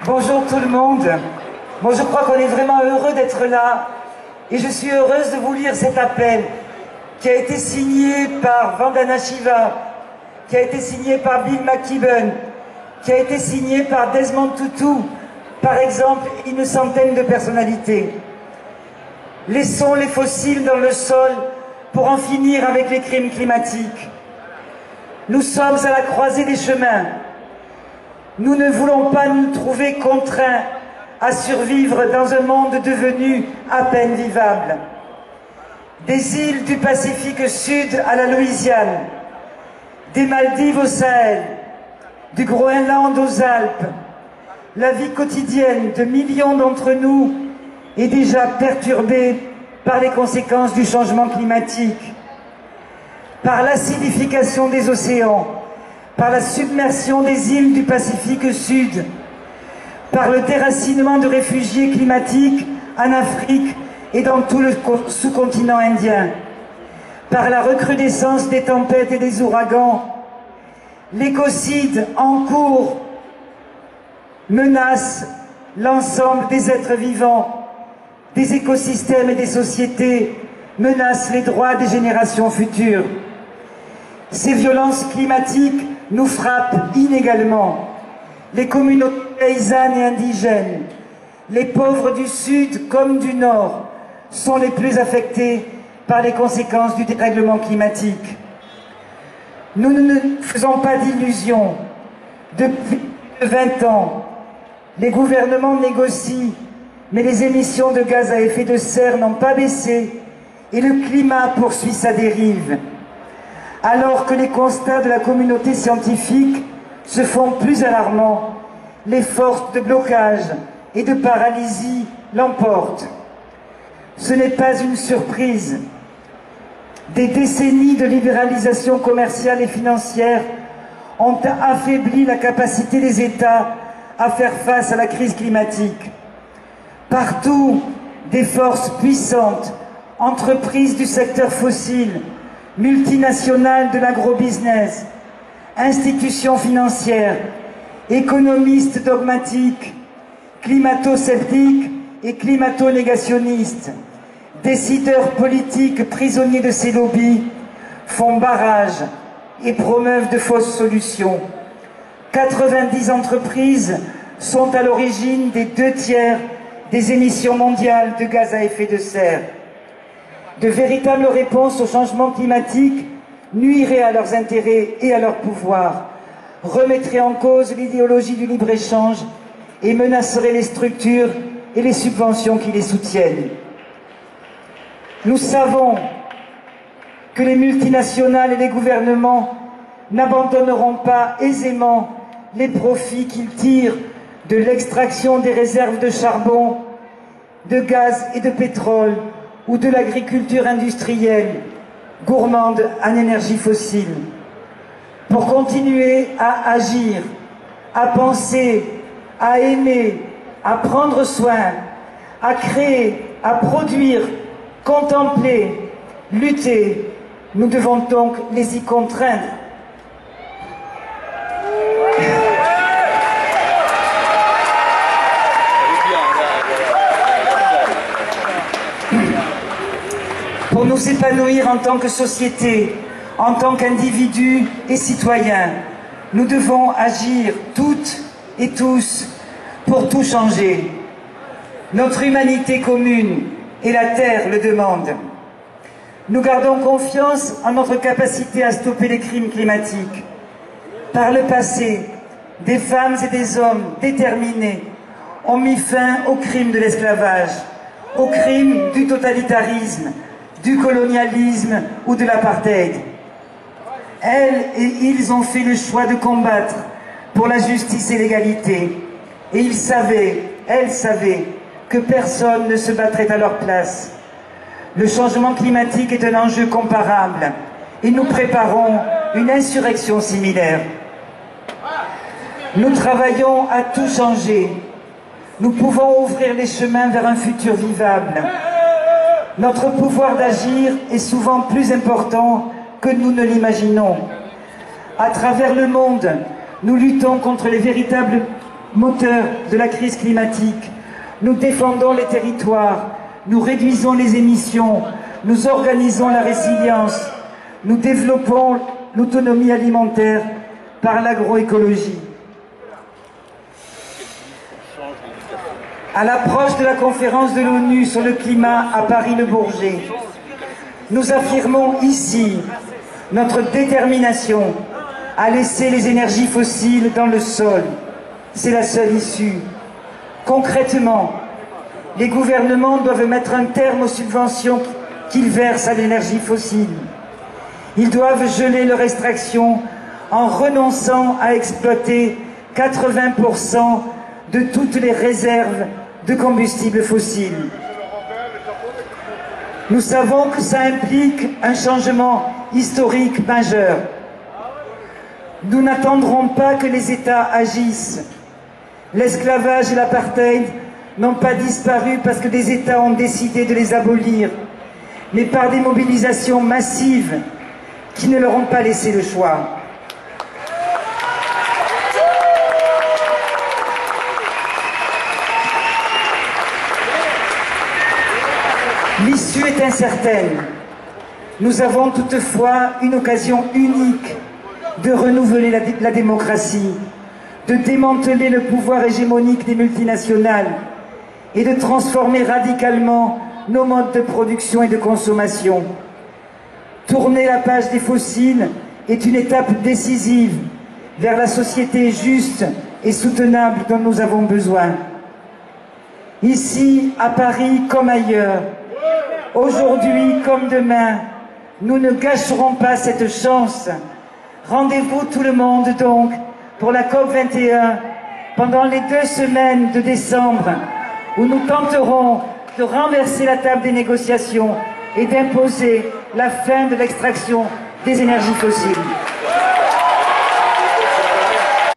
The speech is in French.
Bonjour tout le monde. Bon, je crois qu'on est vraiment heureux d'être là et je suis heureuse de vous lire cet appel qui a été signé par Vandana Shiva, qui a été signé par Bill McKibben, qui a été signé par Desmond Tutu, par exemple, une centaine de personnalités. Laissons les fossiles dans le sol pour en finir avec les crimes climatiques. Nous sommes à la croisée des chemins. Nous ne voulons pas nous trouver contraints à survivre dans un monde devenu à peine vivable. Des îles du Pacifique Sud à la Louisiane, des Maldives au Sahel, du Groenland aux Alpes, la vie quotidienne de millions d'entre nous est déjà perturbée par les conséquences du changement climatique, par l'acidification des océans, par la submersion des îles du Pacifique Sud, par le déracinement de réfugiés climatiques en Afrique et dans tout le sous-continent indien, par la recrudescence des tempêtes et des ouragans. L'écocide en cours menace l'ensemble des êtres vivants, des écosystèmes et des sociétés, menace les droits des générations futures. Ces violences climatiques nous frappent inégalement. Les communautés paysannes et indigènes, les pauvres du Sud comme du Nord, sont les plus affectés par les conséquences du dérèglement climatique. Nous ne faisons pas d'illusions. Depuis 20 ans, les gouvernements négocient, mais les émissions de gaz à effet de serre n'ont pas baissé et le climat poursuit sa dérive. Alors que les constats de la communauté scientifique se font plus alarmants, les forces de blocage et de paralysie l'emportent. Ce n'est pas une surprise. Des décennies de libéralisation commerciale et financière ont affaibli la capacité des États à faire face à la crise climatique. Partout, des forces puissantes, entreprises du secteur fossile, multinationales de l'agrobusiness, institutions financières, économistes dogmatiques, climato-sceptiques et climato-négationnistes, décideurs politiques prisonniers de ces lobbies, font barrage et promeuvent de fausses solutions. 90 entreprises sont à l'origine des 2/3 des émissions mondiales de gaz à effet de serre. De véritables réponses au changement climatique nuiraient à leurs intérêts et à leur pouvoir, remettraient en cause l'idéologie du libre-échange et menaceraient les structures et les subventions qui les soutiennent. Nous savons que les multinationales et les gouvernements n'abandonneront pas aisément les profits qu'ils tirent de l'extraction des réserves de charbon, de gaz et de pétrole ou de l'agriculture industrielle, gourmande en énergie fossile. Pour continuer à agir, à penser, à aimer, à prendre soin, à créer, à produire, contempler, lutter, nous devons donc les y contraindre. Pour nous épanouir en tant que société, en tant qu'individus et citoyens, nous devons agir toutes et tous pour tout changer. Notre humanité commune et la Terre le demandent. Nous gardons confiance en notre capacité à stopper les crimes climatiques. Par le passé, des femmes et des hommes déterminés ont mis fin aux crimes de l'esclavage, aux crimes du totalitarisme, du colonialisme ou de l'apartheid. Elles et ils ont fait le choix de combattre pour la justice et l'égalité. Et ils savaient, elles savaient, que personne ne se battrait à leur place. Le changement climatique est un enjeu comparable et nous préparons une insurrection similaire. Nous travaillons à tout changer. Nous pouvons ouvrir les chemins vers un futur vivable. Notre pouvoir d'agir est souvent plus important que nous ne l'imaginons. À travers le monde, nous luttons contre les véritables moteur de la crise climatique. Nous défendons les territoires, nous réduisons les émissions, nous organisons la résilience, nous développons l'autonomie alimentaire par l'agroécologie. À l'approche de la conférence de l'ONU sur le climat à Paris-le-Bourget, nous affirmons ici notre détermination à laisser les énergies fossiles dans le sol. C'est la seule issue. Concrètement, les gouvernements doivent mettre un terme aux subventions qu'ils versent à l'énergie fossile. Ils doivent geler leur extraction en renonçant à exploiter 80% de toutes les réserves de combustibles fossiles. Nous savons que ça implique un changement historique majeur. Nous n'attendrons pas que les États agissent. L'esclavage et l'apartheid n'ont pas disparu parce que des États ont décidé de les abolir, mais par des mobilisations massives qui ne leur ont pas laissé le choix. L'issue est incertaine. Nous avons toutefois une occasion unique de renouveler la démocratie, de démanteler le pouvoir hégémonique des multinationales et de transformer radicalement nos modes de production et de consommation. Tourner la page des fossiles est une étape décisive vers la société juste et soutenable dont nous avons besoin. Ici, à Paris comme ailleurs, aujourd'hui comme demain, nous ne gâcherons pas cette chance. Rendez-vous tout le monde donc pour la COP21 pendant les 2 semaines de décembre où nous tenterons de renverser la table des négociations et d'imposer la fin de l'extraction des énergies fossiles.